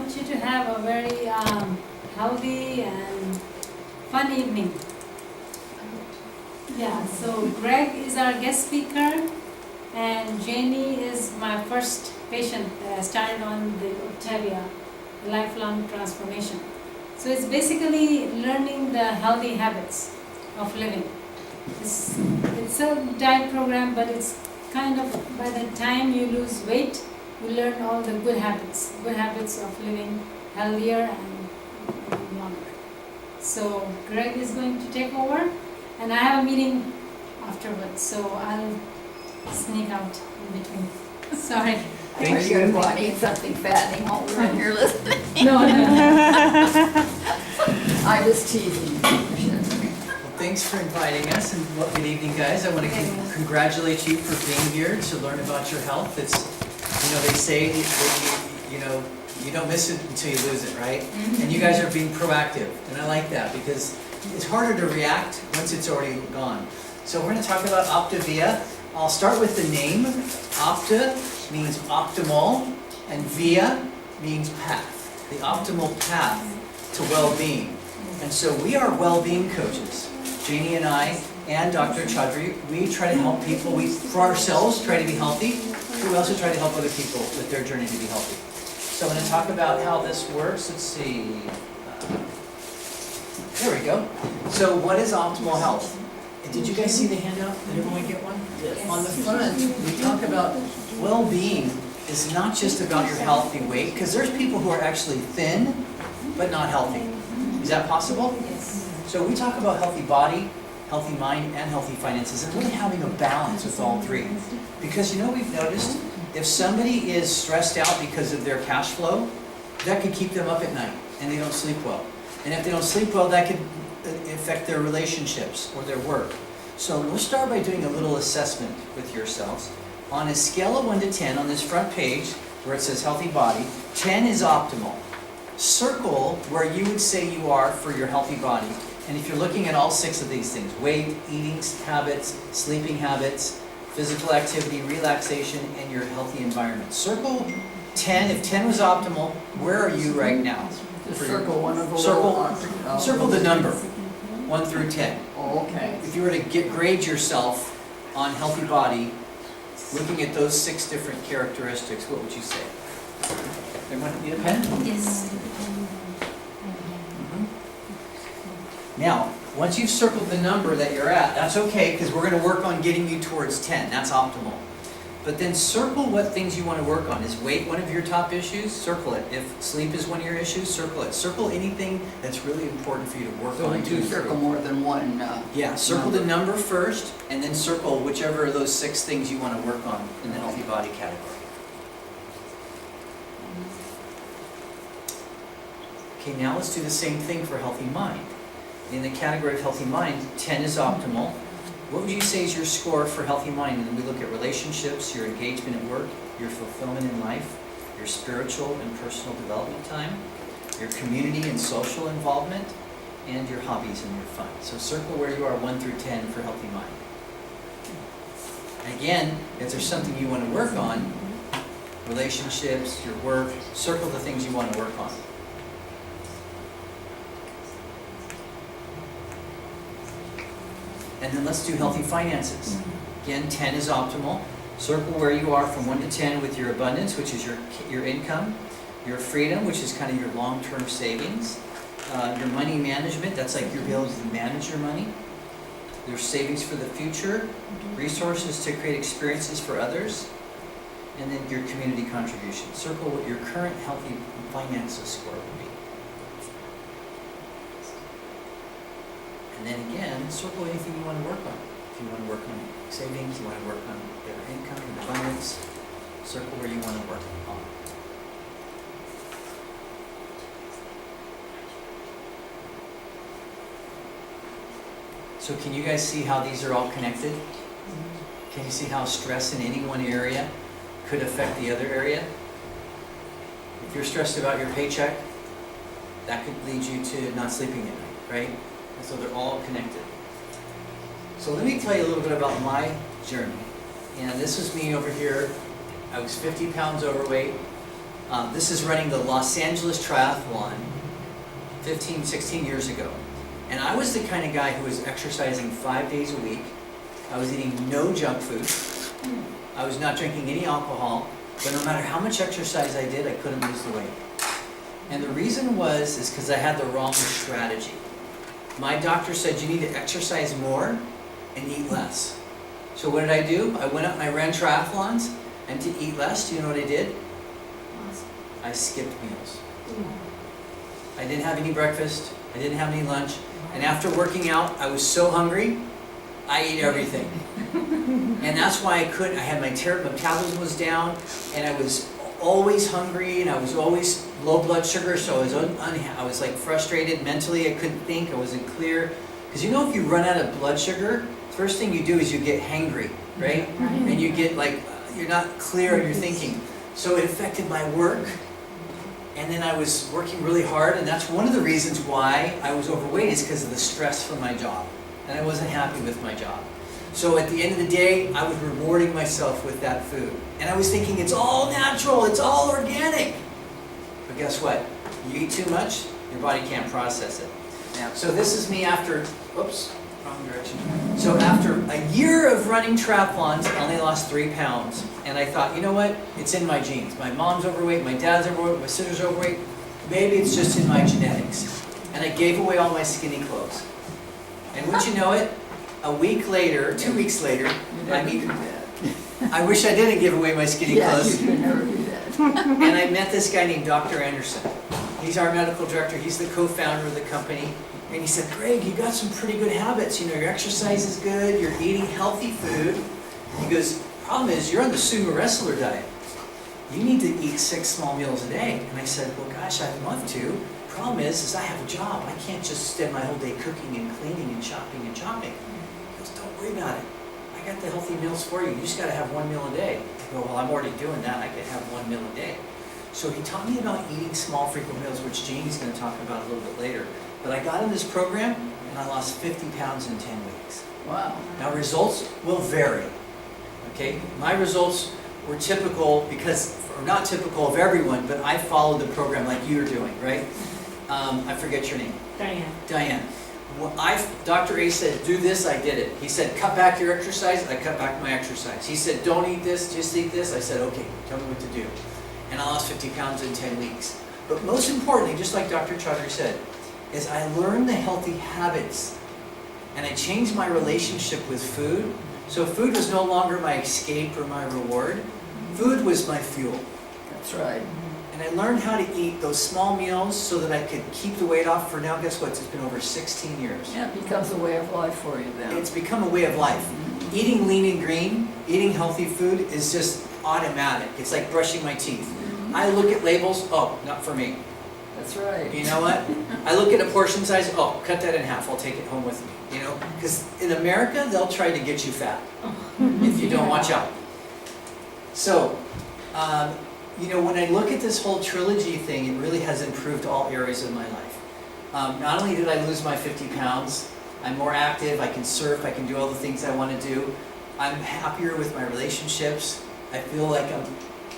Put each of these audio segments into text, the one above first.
want you to have a very healthy and fun evening. Yeah, so Greg is our guest speaker, and Janie is my first patient that I started on the Optavia lifelong transformation. So it's basically learning the healthy habits of living. It's a diet program, but it's kind of, by the time you lose weight, you learn all the good habits of living healthier and longer. So Greg is going to take over, and I have a meeting afterwards, so I'll sneak out in between. Sorry. Are you going to go and eat something fattening while we're in here listening? No. I was teasing. Well, thanks for inviting us, and good evening, guys. I want to congratulate you for being here to learn about your health. It's, they say that you don't miss it until you lose it, right? Mm-hmm. And you guys are being proactive, and I like that because it's harder to react once it's already gone. So we're going to talk about Optavia. I'll start with the name. Opta means optimal, and via means path. The optimal path to well-being. And so we are well-being coaches. Janie and I and Dr. Chaudhary, we try to help people. We, for ourselves, try to be healthy. We also try to help other people with their journey to be healthy. So I'm going to talk about how this works. Let's see. There we go. So what is optimal health? And did you guys see the handout? Did everyone get one? Yes. On the front, we talk about well-being is not just about your healthy weight, because there's people who are actually thin but not healthy. Is that possible? Yes. So we talk about healthy body, healthy mind, and healthy finances, and really having a balance with all three. Because we've noticed, if somebody is stressed out because of their cash flow, that could keep them up at night, and they don't sleep well. And if they don't sleep well, that could affect their relationships or their work. So we'll start by doing a little assessment with yourselves. On a scale of 1 to 10, on this front page, where it says healthy body, 10 is optimal. Circle where you would say you are for your healthy body. And if you're looking at all 6 of these things, weight, eating habits, sleeping habits, physical activity, relaxation, and your healthy environment. Circle 10. If 10 was optimal, where are you right now? Circle one of the Circle the number, 1 through 10. Oh, okay. If you were to grade yourself on healthy body, looking at those 6 different characteristics, what would you say? Everyone need a pen? Yes. Now, once you've circled the number that you're at, that's okay, because we're going to work on getting you towards 10. That's optimal. But then circle what things you want to work on. Is weight one of your top issues? Circle it. If sleep is one of your issues, circle it. Circle anything that's really important for you to work So on. we do circle more than one. Yeah, circle the number first, and then circle whichever of those 6 things you want to work on in the healthy body category. Okay, now let's do the same thing for healthy mind. In the category of healthy mind, 10 is optimal. What would you say is your score for healthy mind? And then we look at relationships, your engagement at work, your fulfillment in life, your spiritual and personal development time, your community and social involvement, and your hobbies and your fun. So circle where you are 1 through 10 for healthy mind. Again, if there's something you want to work on, relationships, your work, circle the things you want to work on. And then let's do healthy finances. Again, 10 is optimal. Circle where you are from 1 to 10 with your abundance, which is your income, your freedom, which is kind of your long-term savings, your money management, that's like your ability to manage your money, your savings for the future, resources to create experiences for others, and then your community contribution. Circle what your current healthy finances score would be. And then again, circle anything you want to work on. If you want to work on savings, you want to work on better income and abundance, circle where you want to work on. So can you guys see how these are all connected? Can you see how stress in any one area could affect the other area? If you're stressed about your paycheck, that could lead you to not sleeping at night, right? And so they're all connected. So let me tell you a little bit about my journey. And this is me over here. I was 50 pounds overweight, This is running the Los Angeles Triathlon 15, 16 years ago. And I was the kind of guy who was exercising 5 days a week. I was eating no junk food. I was not drinking any alcohol. But no matter how much exercise I did, I couldn't lose the weight. And the reason is because I had the wrong strategy. My doctor said you need to exercise more and eat less. So what did I do? I went out and I ran triathlons, and to eat less, do you know what I did? I skipped meals. I didn't have any breakfast, I didn't have any lunch, and after working out, I was so hungry, I ate everything. And that's why I had my metabolism was down, and I was always hungry, and I was always low blood sugar, so I was like frustrated mentally, I couldn't think, I wasn't clear. Because you know if you run out of blood sugar, first thing you do is you get hangry, right? And you get like, you're not clear in your thinking. So it affected my work, and then I was working really hard, and that's one of the reasons why I was overweight is because of the stress from my job. And I wasn't happy with my job. So at the end of the day, I was rewarding myself with that food. And I was thinking, it's all natural, it's all organic. But guess what? You eat too much, your body can't process it. So this is me after, whoops, wrong direction. So after a year of running triathlons, I only lost 3 pounds. And I thought, you know what? It's in my genes. My mom's overweight, my dad's overweight, my sister's overweight. Maybe it's just in my genetics. And I gave away all my skinny clothes. And would you know it? A week later, 2 weeks later, I wish I didn't give away my skinny clothes. You never do that. And I met this guy named Dr. Anderson. He's our medical director. He's the co-founder of the company. And he said, Greg, you got some pretty good habits. You know, your exercise is good. You're eating healthy food. He goes, problem is you're on the sumo wrestler diet. You need to eat 6 small meals a day. And I said, well, gosh, I'd love to. Problem is I have a job. I can't just spend my whole day cooking and cleaning and shopping and chopping. He goes, don't worry about it. I got the healthy meals for you. You just got to have 1 meal a day. I go, well, I'm already doing that. I can have 1 meal a day. So he taught me about eating small, frequent meals, which Janie's going to talk about a little bit later. But I got in this program, and I lost 50 pounds in 10 weeks. Wow. Now, results will vary. Okay? My results were typical or not typical of everyone, but I followed the program like you're doing, right? I forget your name. Diane. Well, Dr. A said, do this, I did it. He said, cut back your exercise, I cut back my exercise. He said, don't eat this, just eat this. I said, okay, tell me what to do. And I lost 50 pounds in 10 weeks. But most importantly, just like Dr. Chaudhary said, is I learned the healthy habits. And I changed my relationship with food. So food was no longer my escape or my reward. Food was my fuel. That's right. And I learned how to eat those small meals so that I could keep the weight off for now, guess what? It's been over 16 years. Yeah, it becomes a way of life for you then. It's become a way of life. Eating lean and green, eating healthy food is just automatic. It's like brushing my teeth. I look at labels, oh, not for me. That's right. You know what? I look at a portion size, oh, cut that in half, I'll take it home with me. You know, because in America, they'll try to get you fat if you don't watch out. So, you know, when I look at this whole trilogy thing, it really has improved all areas of my life. Not only did I lose my 50 pounds, I'm more active, I can surf, I can do all the things I want to do. I'm happier with my relationships. I feel like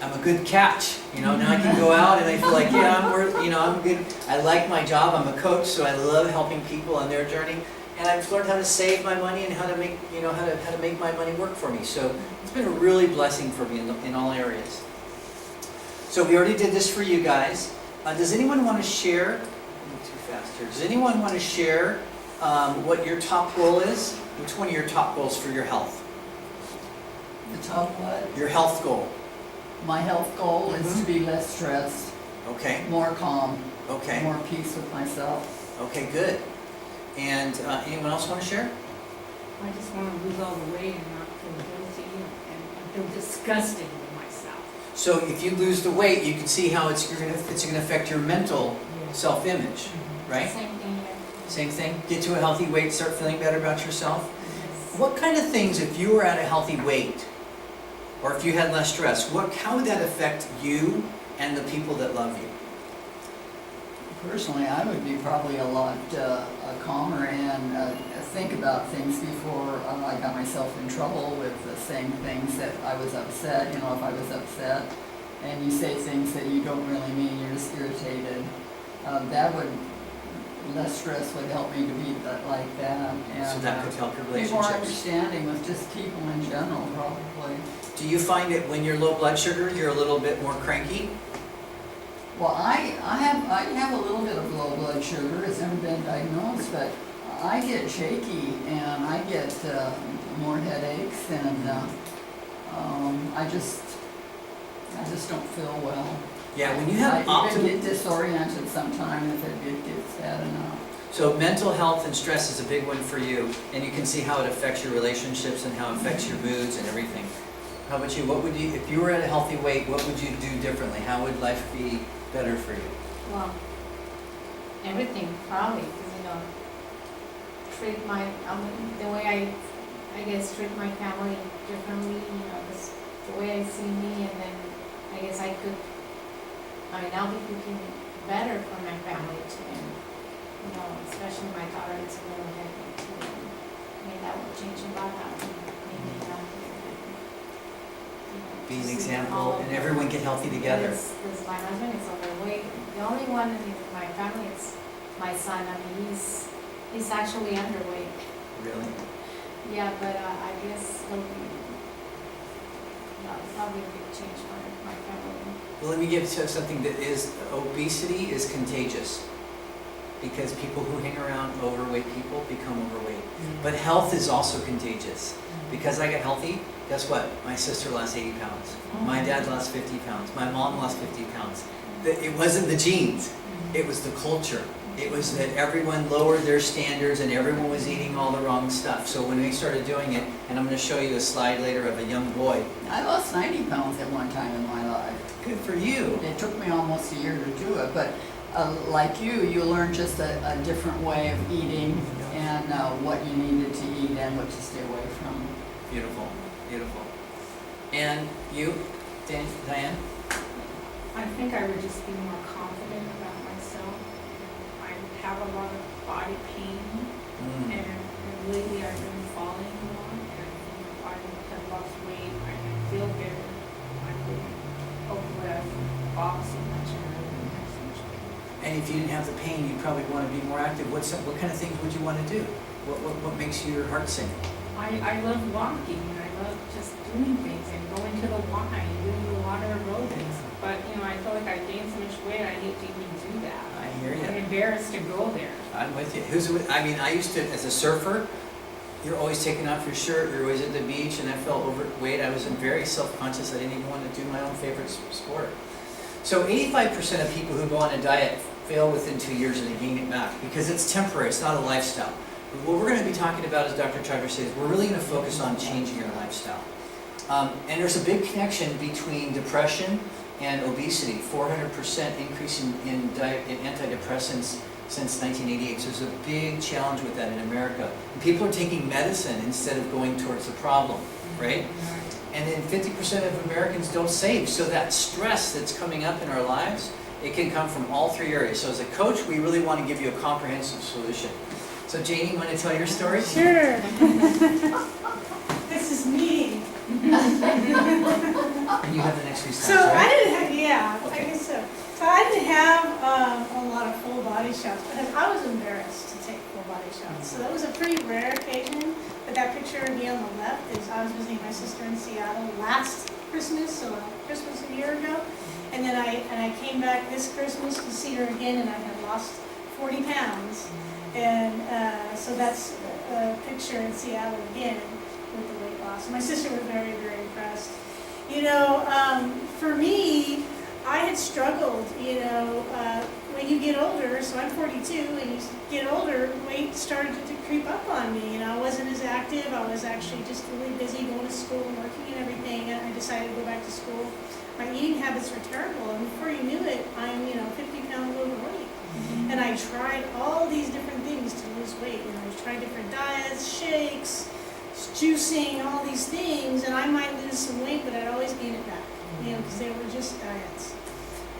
I'm a good catch. You know, now I can go out and I feel like, yeah, I'm good. I like my job, I'm a coach, so I love helping people on their journey. And I've learned how to save my money and how to make, how to make my money work for me. So it's been a really blessing for me in all areas. So we already did this for you guys. Does anyone want to share? I'm too fast here. Does anyone want to share what your top goal is? Which one of your top goals for your health? The top what? Your health goal. My health goal is to be less stressed, Okay. more calm, Okay. more peace with myself. Okay, good. And anyone else want to share? I just want to lose all the weight and not feel guilty and feel disgusting with myself. So if you lose the weight, you can see how it's going to affect your mental self-image, right? Same thing here. Same thing. Get to a healthy weight, start feeling better about yourself. What kind of things, if you were at a healthy weight, or if you had less stress, how would that affect you and the people that love you? Personally, I would be probably a lot calmer and think about things before I got myself in trouble with saying things that I was upset. You know, if I was upset, and you say things that you don't really mean, you're just irritated, that would, less stress would help me to be like that. And, So that could help your be more relationships. understanding with just people in general, probably. Do you find that when you're low blood sugar, you're a little bit more cranky? Well, I have a little bit of low blood sugar. It's never been diagnosed, but I get shaky and I get more headaches, and I just don't feel well. Yeah, when you have I even get disoriented sometimes if it gets bad enough. So mental health and stress is a big one for you, and you can see how it affects your relationships and how it affects your moods and everything. How about you? What would you, if you were at a healthy weight, what would you do differently? How would life be better for you? Well, everything probably, because treat my the way I guess treat my family differently. The way I see me, and then I guess I could. I'll be cooking better for my family too, and especially my daughter. It's a little heavy too. That will change a lot out of me. Be an example, and everyone get healthy together. Because my husband is overweight. The only one in my family is my son. He's actually underweight. Really? Yeah, but I guess it'll be probably a big change for my family. Well, let me give you something that is, obesity is contagious. Because people who hang around overweight people become overweight. But health is also contagious. Because I got healthy, guess what? My sister lost 80 pounds. My dad lost 50 pounds. My mom lost 50 pounds. It wasn't the genes. It was the culture. It was that everyone lowered their standards and everyone was eating all the wrong stuff. So when we started doing it, and I'm going to show you a slide later of a young boy. I lost 90 pounds at one time in my life. Good for you. It took me almost a year to do it, but like you learn just a different way of eating and what you needed to eat and what to stay away from. Beautiful, beautiful. And you, Diane? I think I would just be more confident about myself. I have a lot of body pain, and lately I've been falling a lot, and I have lost weight. I feel better. I would hopefully I've lost so much, and I wouldn't have so much pain. And if you didn't have the pain, you'd probably want to be more active. What kind of things would you want to do? What makes your heart sing? I love walking, and I love just doing things and going to the Y and doing the water aerobics. But I feel like I gained so much weight, I hate to even do that. I hear you. I'm embarrassed to go there. I'm with you. I used to, as a surfer, you're always taking off your shirt, you're always at the beach, and I felt overweight. I was very self-conscious. I didn't even want to do my own favorite sport. So 85% of people who go on a diet fail within 2 years and they gain it back because it's temporary, it's not a lifestyle. But what we're going to be talking about, as Dr. Chaudhary says, we're really going to focus on changing your lifestyle. And there's a big connection between depression and obesity, 400% increase in antidepressants since 1988. So there's a big challenge with that in America. And people are taking medicine instead of going towards the problem, right? And then 50% of Americans don't save. So that stress that's coming up in our lives, it can come from all three areas. So as a coach, we really want to give you a comprehensive solution. So Janie, you want to tell your story? Sure. This is me. And you have the next few So slides, right? I didn't have, yeah, Okay. I guess so. So I didn't have a lot of full body shots because I was embarrassed to take full body shots. So that was a pretty rare occasion. But that picture of me on the left is I was visiting my sister in Seattle last Christmas, so Christmas a year ago. And then I came back this Christmas to see her again, and I had lost 40 pounds. And so that's a picture in Seattle again with the weight loss. My sister was very, very impressed. For me, I had struggled, when you get older, so I'm 42, and you get older, weight started to creep up on me. I wasn't as active. I was actually just really busy going to school and working and everything, and I decided to go back to school. My eating habits were terrible, and before you knew it, I'm, 50 pounds overweight. And I tried all these different things to lose weight. I tried different diets, shakes, juicing, all these things, and I might lose some weight, but I'd always gain it back, because they were just diets.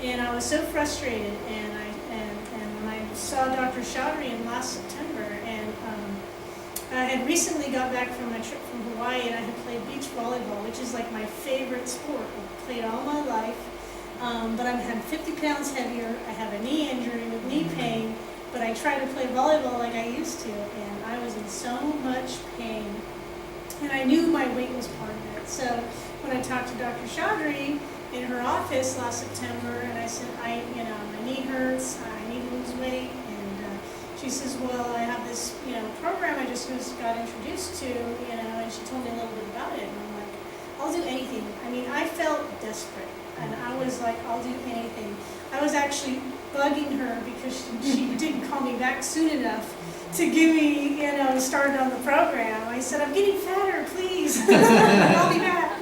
And I was so frustrated, and when I saw Dr. Chaudhary in last September, and I had recently got back from my trip from Hawaii, and I had played beach volleyball, which is like my favorite sport. I've played all my life, but I'm 50 pounds heavier. I have a knee injury with knee pain, but I try to play volleyball like I used to, and I was in so much pain. And I knew my weight was part of it. So when I talked to Dr. Chaudhary in her office last September, and I said, my knee hurts, I need to lose weight, and she says, well, I have this, program I just got introduced to, and she told me a little bit about it, and I'm like, I'll do anything. I mean, I felt desperate, and I was like, I'll do anything. I was actually bugging her because she didn't call me back soon enough to give me, started on the program. I said, I'm getting fatter, please, call me back.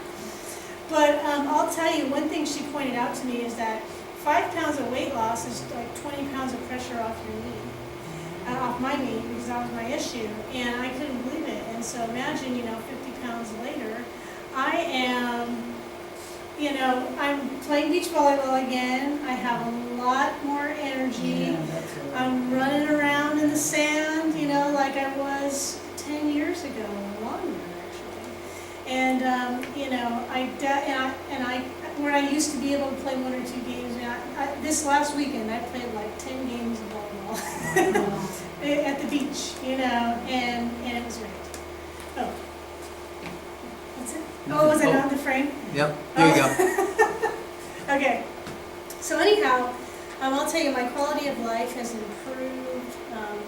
But I'll tell you, one thing she pointed out to me is that 5 pounds of weight loss is like 20 pounds of pressure off your knee, off my knee, because that was my issue, and I couldn't believe it. And so imagine, 50 pounds later, I am, I'm playing beach volleyball again. I have a lot more energy. Yeah, that's right. I'm running around in the sand, like I was 10 years ago, or longer actually. And where I used to be able to play 1 or 2 games. This last weekend I played like 10 games of volleyball at the beach, and it was great. Oh, that's it. Oh, was it on the frame? Yep, there you go. Okay. So anyhow, I'll tell you, my quality of life has improved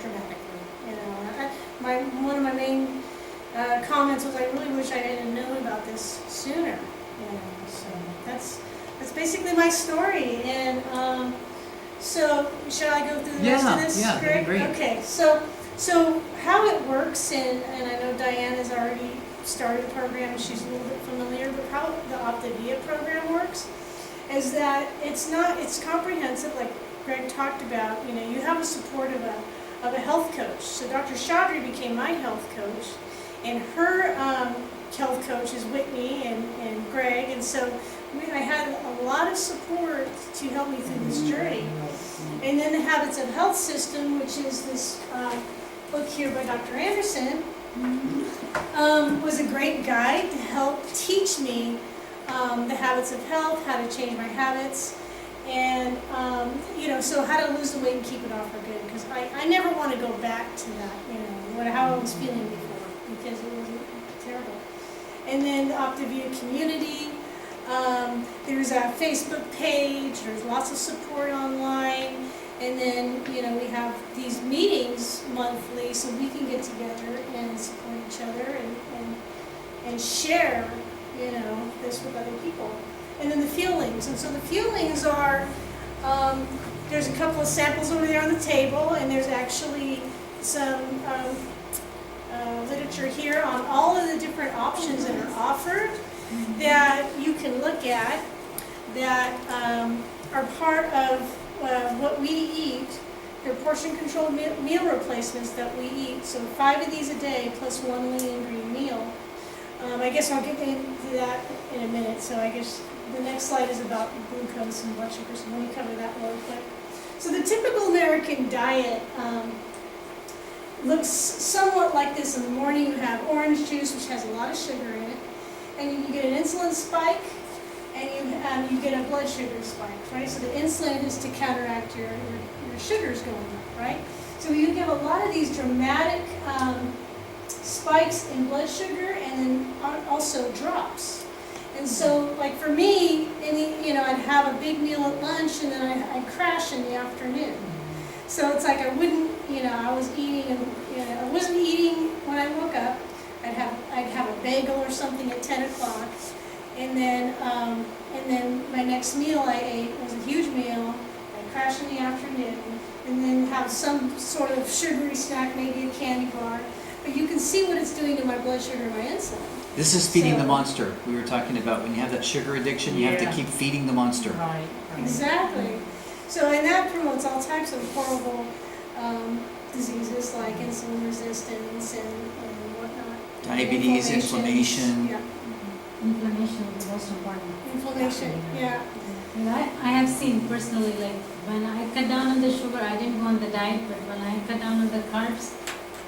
dramatically. One of my main comments was, I really wish I had known about this sooner. So that's basically my story. And so shall I go through the rest of this? Yeah, that'd be great. Okay. So how it works, and I know Diane has already started the program, and she's a little bit familiar, but how the Optavia program works is that it's comprehensive, like Greg talked about. You have a support of a health coach. So Dr. Chaudhary became my health coach, and her health coach is Whitney and Greg, and so I had a lot of support to help me through this journey. And then the Habits of Health system, which is this book here by Dr. Anderson, was a great guide to help teach me the habits of health, how to change my habits, and so how to lose the weight and keep it off for good. Because I never want to go back to that, how I was feeling before, because it was terrible. And then the Optavia community. There's a Facebook page. There's lots of support online. And then, we have these meetings monthly so we can get together and support each other and share, this with other people. And then the feelings. And so the feelings are, there's a couple of samples over there on the table, and there's actually some literature here on all of the different options that are offered that you can look at that are part of what we eat. They're portion-controlled meal replacements that we eat. So 5 of these a day plus 1 lean and green meal. I guess I'll get into that in a minute. So I guess the next slide is about glucose and blood sugar. So let me cover that real quick. So the typical American diet looks somewhat like this. In the morning you have orange juice, which has a lot of sugar in it. And you get an insulin spike, and you get a blood sugar spike, right? So the insulin is to counteract your sugars going up, right? So you get a lot of these dramatic spikes in blood sugar, and then also drops. And so, like for me, I'd have a big meal at lunch, and then I'd crash in the afternoon. So it's like I wouldn't, I was eating, I wasn't eating when I woke up. I'd have a bagel or something at 10 o'clock, and then my next meal I ate was a huge meal. I'd crash in the afternoon, and then have some sort of sugary snack, maybe a candy bar. But you can see what it's doing to my blood sugar and my insulin. This is feeding the monster. We were talking about when you have that sugar addiction, you have to keep feeding the monster. Right. Exactly. So, and that promotes all types of horrible diseases like insulin resistance and whatnot. Diabetes, inflammation. Yeah. Inflammation is the most important. Inflammation, yeah. And I have seen personally, like when I cut down on the sugar, I didn't go on the diet, but when I cut down on the carbs,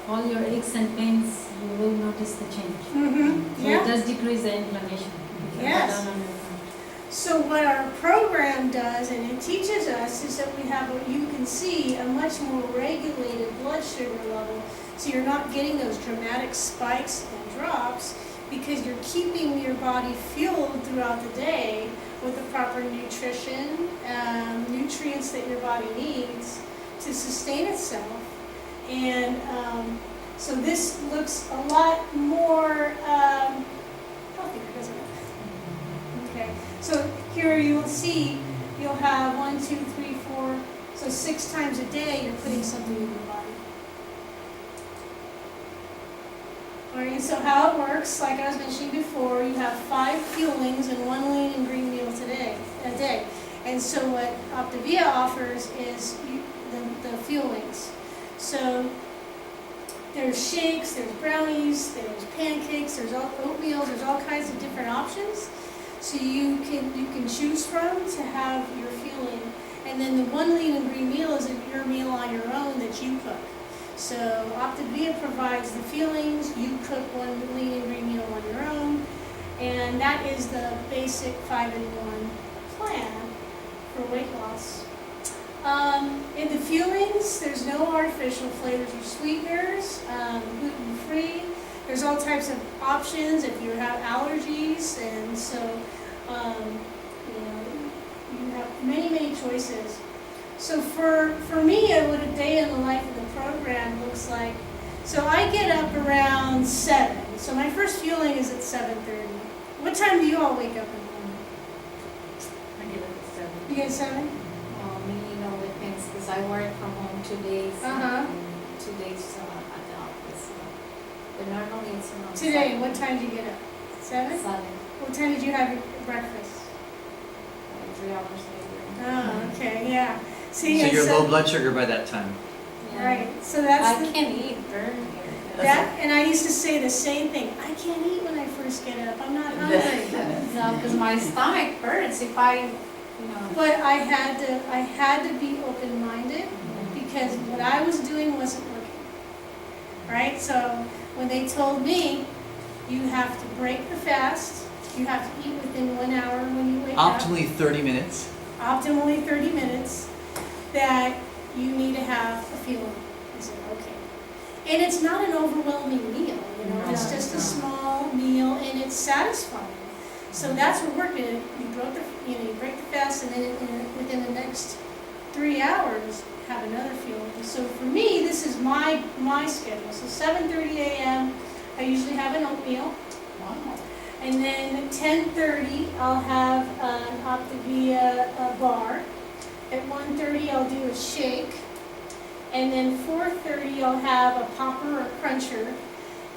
all your aches and pains, you will notice the change. Mm-hmm. So it does decrease the inflammation. If you cut Yes. down on your carbs. So what our program does, and it teaches us, is that we have what you can see, a much more regulated blood sugar level. So you're not getting those dramatic spikes and drops because you're keeping your body fueled throughout the day with the proper nutrition, nutrients that your body needs to sustain itself. And so this looks a lot more healthier, doesn't it? Okay. So here you'll see, you'll have 1, 2, 3, 4, so 6 times a day you're putting something in your body. All right, so how it works, like I was mentioning before, you have 5 fuelings and 1 lean and green meal a day. And so what Optavia offers is the fuelings. So there's shakes, there's brownies, there's pancakes, there's oatmeal, there's all kinds of different options. So you can choose from to have your fueling. And then the 1 lean and green meal is your meal on your own that you cook. So Optavia provides the fuelings, you cook 1 lean and green meal on your own, and that is the basic 5-in-1 plan for weight loss. In the fuelings, there's no artificial flavors or sweeteners, gluten-free. There's all types of options if you have allergies, and so you have many choices. So for me, what a day in the life of the program looks like. So I get up around 7. So my first fueling is at 7:30. What time do you all wake up in the morning? I get up at 7. You get 7? Me, depends, because I work from home 2 days. Uh-huh. And 2 days at the office. But normally it's around Today, 7. what time did you get up? 7? 7. What time did you have your breakfast? 3 hours later. Oh, okay, yeah. See, So and you're low blood sugar by that time. Yeah. Right, so that's I can't eat burn here. that, and I used to say the same thing. I can't eat when I first get up. I'm not hungry. No, because my stomach hurts if I, But I had to be open-minded because what I was doing wasn't working. Right? So when they told me you have to break the fast, you have to eat within 1 hour when you wake up. Optimally 30 minutes. Optimally 30 minutes, that you need to have a fueling. I said, okay. And it's not an overwhelming meal, it's just a small meal and it's satisfying. So that's what worked. You break the fast, and then within the next 3 hours, have another fueling. So for me, this is my schedule. So 7:30 a.m., I usually have an oatmeal. Wow. And then at 10:30, I'll have an Optavia bar. At 1:30, I'll do a shake. And then 4:30, I'll have a popper or cruncher.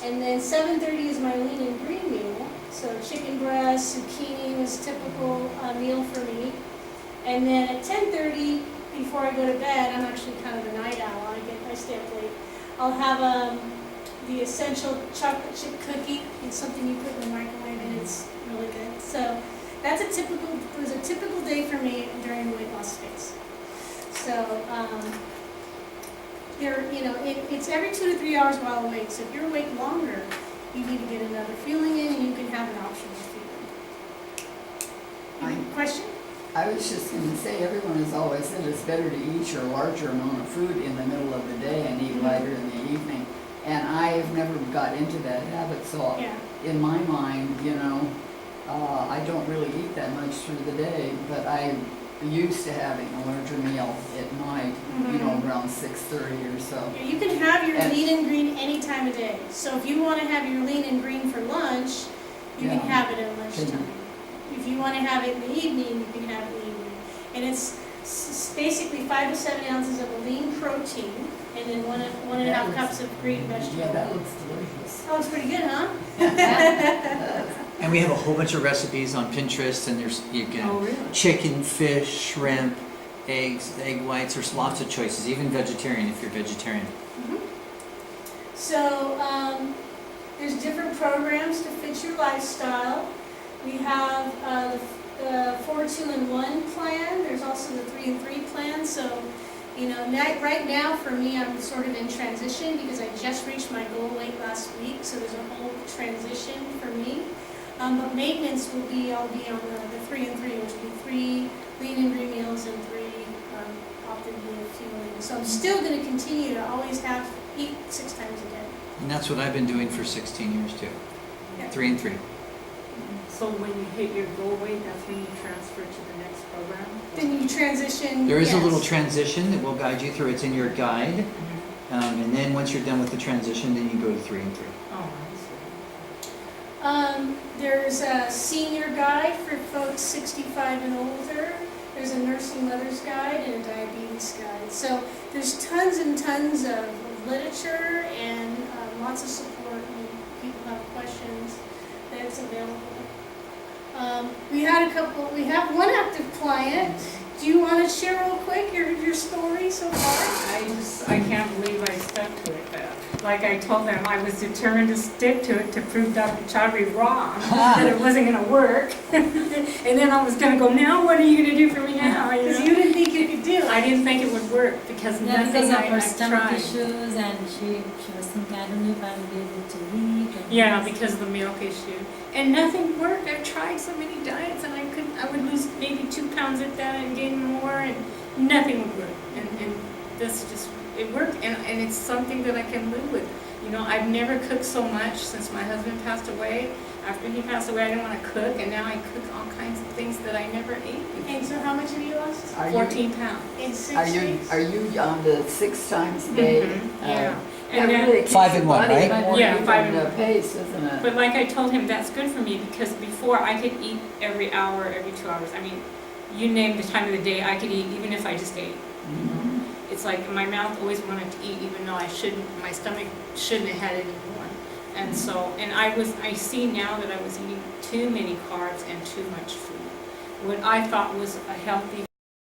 And then 7:30 is my lean and green meal. So chicken breast, zucchini was a typical meal for me. And then at 10:30, before I go to bed, I'm actually kind of a night owl. I stay up late. I'll have the essential chocolate chip cookie. It's something you put in the microwave, and it's really good. So that's a typical day for me during the weight loss phase. So it's every 2 to 3 hours while awake. So if you're awake longer, you need to get another fueling in, and you can have an optional fueling. Question? I was just going to say, everyone has always said it's better to eat your larger amount of food in the middle of the day and eat lighter in the evening. And I've never got into that habit, so Yeah. in my mind, I don't really eat that much through the day, but I'm used to having a larger meal at night, around 6:30 or so. Yeah, you can have your And- lean and green any time of day. So if you want to have your lean and green for lunch, you can Yeah. have it at lunchtime. If you want to have it in the evening, you can have it in the evening. And it's basically 5 to 7 ounces of a lean protein, and then one and a half cups of green vegetable. Yeah, that looks delicious. Oh, it's pretty good, huh? And we have a whole bunch of recipes on Pinterest, and you can Oh, really? chicken, fish, shrimp, eggs, egg whites. There's lots of choices, even vegetarian if you're vegetarian. So there's different programs to fit your lifestyle. We have the 4-2-1 plan. There's also the 3-3 plan. So, right now for me, I'm sort of in transition because I just reached my goal weight last week. So there's a whole transition for me. But maintenance will be, I'll be on the 3 and 3, which will be 3 lean and green meals and 3 Optavia fueling. So I'm still going to continue to always eat 6 times a day. And that's what I've been doing for 16 years too. Yeah. 3 and 3. So when you hit your goal weight, that's when you transfer to the next program? Then you transition. There is a yes. little transition that we'll guide you through. It's in your guide. And then once you're done with the transition, then you go to 3 and 3. Oh, I see. There's a senior guide for folks 65 and older. There's a nursing mother's guide and a diabetes guide. So there's tons and tons of literature and lots of support when people have questions that's available. We have one active client. Do you want to share real quick your story so far? I can't believe I stuck to it. Like I told them, I was determined to stick to it to prove Dr. Chaudhary wrong, that it wasn't going to work. And then I was going to go, now what are you going to do for me now? Because you didn't think you could do it. I didn't think it would work because Yeah, nothing because of I her stomach tried. issues, and she was thinking, I don't know if I'll be able to eat. and Yeah, this. because of the milk issue. And nothing worked. I've tried so many diets and I would lose maybe 2 pounds at that and gain more and nothing would work. And this just, it worked and it's something that I can live with. You know, I've never cooked so much since my husband passed away. After he passed away, I didn't want to cook, and now I cook all kinds of things that I never ate before. And so how much have you lost? Are you- 14 pounds. In 6 Are you, weeks? are you on the 6 times a day? Yeah. That And then, really keeps 5 the and 1, body right? at a more Yeah, 5 even, and 1. pace, isn't it? but like I told him, that's good for me because before I could eat every hour, every 2 hours. I mean, you name the time of the day, I could eat even if I just ate. Mhm. It's like my mouth always wanted to eat even though I shouldn't, my stomach shouldn't have had any more. And so, and I see now that I was eating too many carbs and too much food. What I thought was a healthy